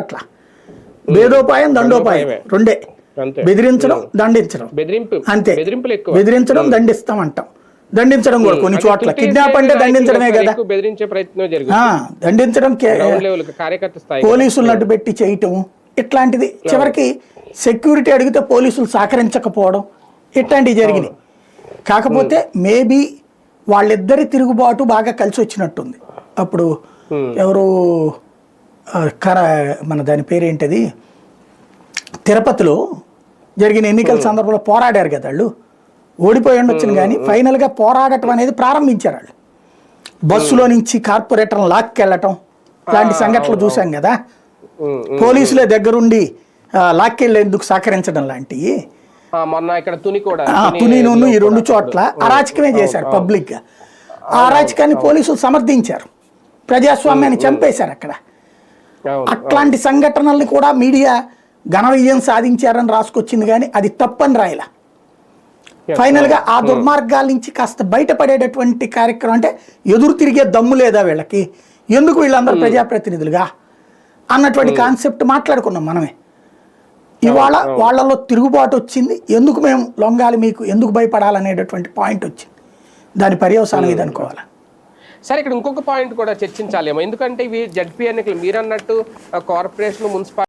అట్లా భేదోపాయం దండోపాయం రెండే. బెదిరించడం దండించడం అంతే. బెదిరించడం దండిస్తాం అంటాం. దండించడం కూడా కొన్ని చోట్ల. కిడ్నాప్ అంటే దండించడమే కదా, దండించడం పోలీసులను అడ్డు పెట్టి చేయటం ఇట్లాంటిది. చివరికి సెక్యూరిటీ అడిగితే పోలీసులు సహకరించకపోవడం ఇట్లాంటివి జరిగినాయి. కాకపోతే మేబీ వాళ్ళిద్దరి తిరుగుబాటు బాగా కలిసి వచ్చినట్టుంది. అప్పుడు ఎవరు మన దాని పేరేంటది, తిరుపతిలో జరిగిన ఎన్నికల సందర్భంలో పోరాడారు కదా వాళ్ళు. ఓడిపోయి ఉండొచ్చును కానీ ఫైనల్గా పోరాడటం అనేది ప్రారంభించారు వాళ్ళు. బస్సులో నుంచి కార్పొరేటర్లను లాక్కెళ్ళటం లాంటి సంఘటనలు చూసాం కదా. పోలీసులే దగ్గరుండి లాక్కెళ్ళేందుకు సహకరించడం లాంటివి. తునిను ఈ రెండు చోట్ల అరాచకమే చేశారు పబ్లిక్ గా. ఆ అరాచకాన్ని పోలీసులు సమర్థించారు, ప్రజాస్వామ్యాన్ని చంపేశారు అక్కడ. అట్లాంటి సంఘటనల్ని కూడా మీడియా ఘన విజయం సాధించారని రాసుకొచ్చింది, కానీ అది తప్పని రాయలా. ఫైనల్గా ఆ దుర్మార్గాల నుంచి కాస్త బయటపడేటటువంటి కార్యక్రమం, అంటే ఎదురు తిరిగే దమ్ము లేదా వీళ్ళకి, ఎందుకు వీళ్ళందరూ ప్రజాప్రతినిధులుగా అన్నటువంటి కాన్సెప్ట్ మాట్లాడుకున్నాం మనమే. ఇవాళ వాళ్ళలో తిరుగుబాటు వచ్చింది. ఎందుకు మేము లొంగాలి, మీకు ఎందుకు భయపడాలనేటటువంటి పాయింట్ వచ్చింది. దాని పర్యవసానం ఇది అనుకోవాలి. సరే, ఇక్కడ ఇంకొక పాయింట్ కూడా చర్చించాలేమో. ఎందుకంటే ఇవి జడ్పీ ఎన్నికలు, మీరు అన్నట్టు కార్పొరేషన్, మున్సిపాలిటీ